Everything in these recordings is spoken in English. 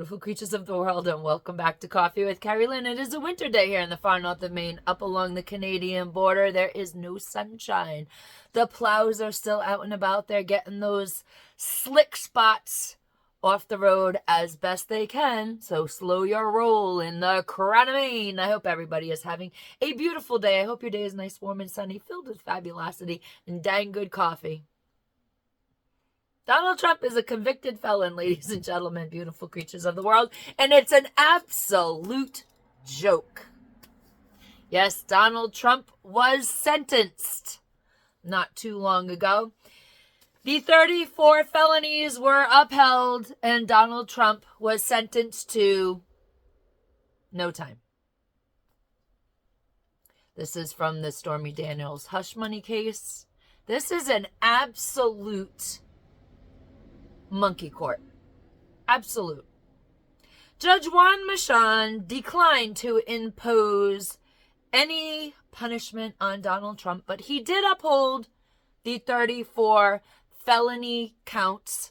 beautiful creatures of the world, and welcome back to Coffee with Kerri-Lynn. It is a winter day here in the far north of Maine. Up along the Canadian border, there is no sunshine. The plows are still out and about. They're getting those slick spots off the road as best they can. So slow your roll in the crown of Maine. I hope everybody is having a beautiful day. I hope your day is nice, warm, and sunny, filled with fabulosity and dang good coffee. Donald Trump is a convicted felon, ladies and gentlemen, beautiful creatures of the world, and it's an absolute joke. Yes, Donald Trump was sentenced not too long ago. The 34 felonies were upheld, and Donald Trump was sentenced to no time. This is from the Stormy Daniels hush money case. This is an absolute monkey court. Absolute. Judge Marchand declined to impose any punishment on Donald Trump, but he did uphold the 34 felony counts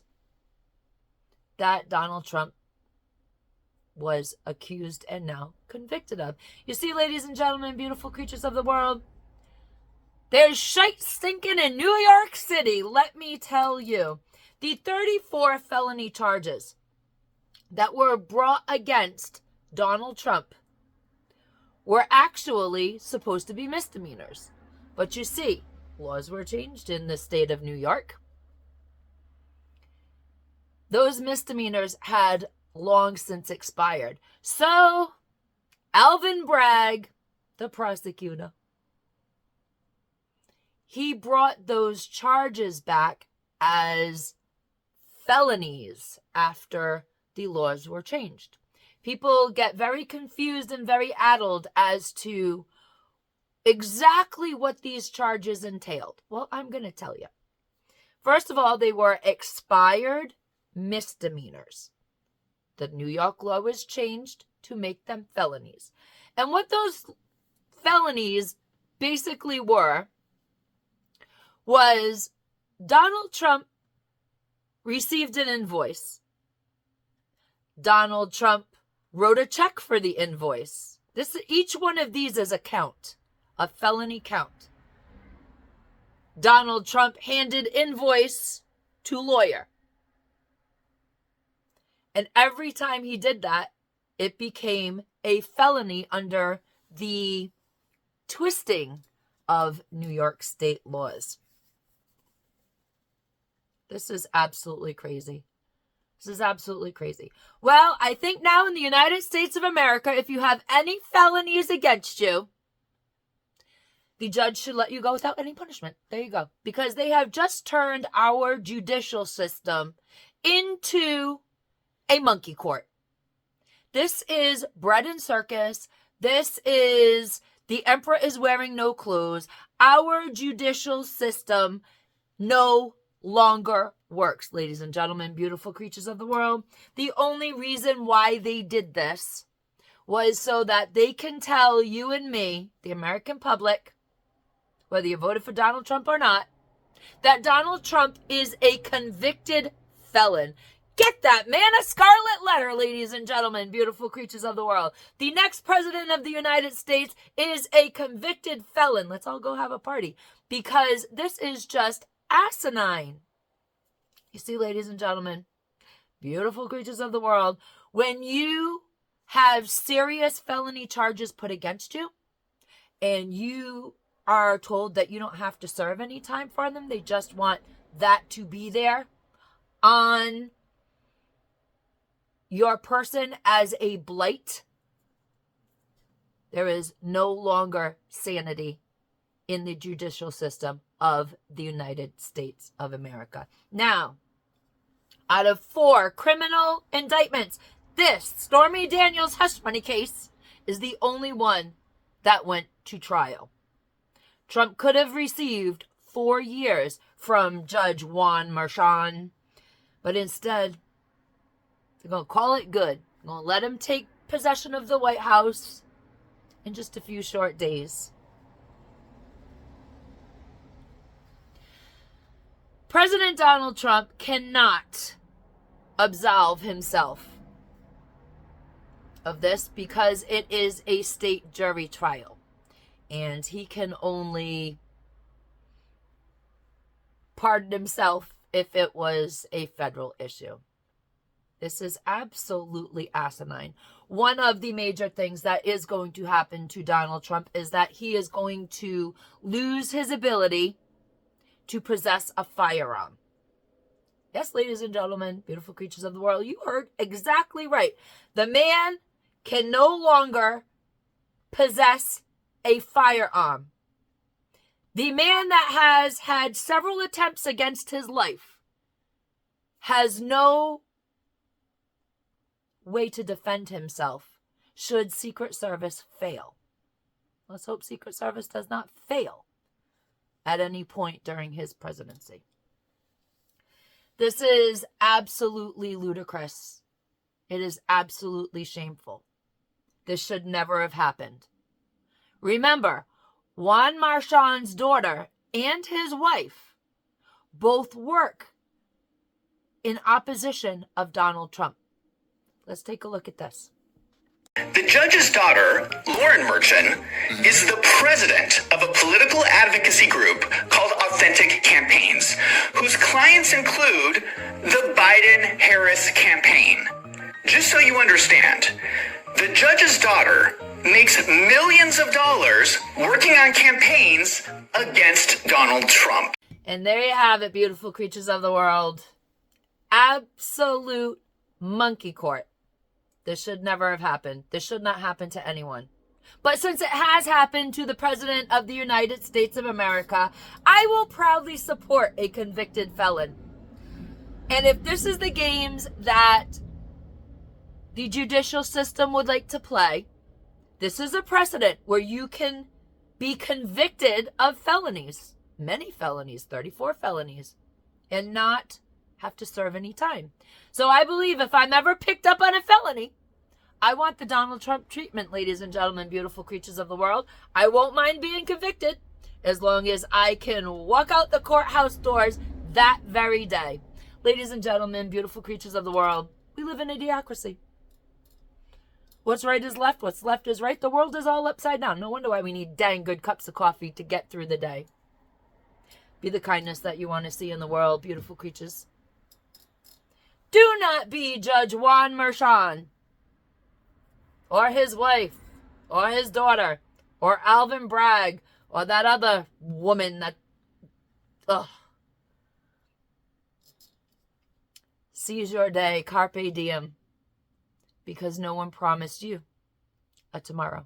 that Donald Trump was accused and now convicted of. You see, ladies and gentlemen, beautiful creatures of the world, there's shite stinking in New York City, let me tell you. The 34 felony charges that were brought against Donald Trump were actually supposed to be misdemeanors. But you see, laws were changed in the state of New York. Those misdemeanors had long since expired. So, Alvin Bragg, the prosecutor, he brought those charges back as felonies after the laws were changed. People get very confused and very addled as to exactly what these charges entailed. Well, I'm going to tell you. First of all, they were expired misdemeanors. The New York law was changed to make them felonies. And what those felonies basically were was Donald Trump received an invoice. Donald Trump wrote a check for the invoice. Each one of these is a count, a felony count. Donald Trump handed invoice to lawyer. And every time he did that, it became a felony under the twisting of New York state laws. This is absolutely crazy. This is absolutely crazy. Well, I think now in the United States of America, if you have any felonies against you, the judge should let you go without any punishment. There you go. Because they have just turned our judicial system into a monkey court. This is bread and circus. This is the emperor is wearing no clothes. Our judicial system no longer works, ladies and gentlemen, beautiful creatures of the world. The only reason why they did this was so that they can tell you and me, the American public, whether you voted for Donald Trump or not, that Donald Trump is a convicted felon. Get that man a scarlet letter, ladies and gentlemen, beautiful creatures of the world. The next president of the United States is a convicted felon. Let's all go have a party, because this is just asinine. You see, ladies and gentlemen, beautiful creatures of the world, when you have serious felony charges put against you and you are told that you don't have to serve any time for them, they just want that to be there on your person as a blight, there is no longer sanity in the judicial system of the United States of America. Now, out of 4 criminal indictments, this Stormy Daniels hush money case is the only one that went to trial. Trump could have received 4 years from Judge Marchand, but instead, they're going to call it good. They're going to let him take possession of the White House in just a few short days. President Donald Trump cannot absolve himself of this because it is a state jury trial. And he can only pardon himself if it was a federal issue. This is absolutely asinine. One of the major things that is going to happen to Donald Trump is that he is going to lose his ability to possess a firearm. Yes, ladies and gentlemen, beautiful creatures of the world, you heard exactly right. The man can no longer possess a firearm. The man that has had several attempts against his life has no way to defend himself should Secret Service fail. Let's hope Secret Service does not fail at any point during his presidency. This is absolutely ludicrous. It is absolutely shameful. This should never have happened. Remember, Juan Marchand's daughter and his wife both work in opposition of Donald Trump. Let's take a look at this. The judge's daughter, Lauren Marchand, is the president of a political advocacy group called Authentic Campaigns, whose clients include the Biden-Harris campaign. Just so you understand, the judge's daughter makes millions of dollars working on campaigns against Donald Trump. And there you have it, beautiful creatures of the world. Absolute monkey court. This should never have happened. This should not happen to anyone. But since it has happened to the President of the United States of America, I will proudly support a convicted felon. And if this is the games that the judicial system would like to play, this is a precedent where you can be convicted of felonies, many felonies, 34 felonies, and not have to serve any time. So I believe if I'm ever picked up on a felony, I want the Donald Trump treatment, ladies and gentlemen, beautiful creatures of the world. I won't mind being convicted as long as I can walk out the courthouse doors that very day. Ladies and gentlemen, beautiful creatures of the world, we live in a idiocracy. What's right is left. What's left is right. The world is all upside down. No wonder why we need dang good cups of coffee to get through the day. Be the kindness that you want to see in the world, beautiful creatures. Do not be Judge Juan Marchand, or his wife, or his daughter, or Alvin Bragg, or that other woman that, Seize your day, Carpe Diem, because no one promised you a tomorrow.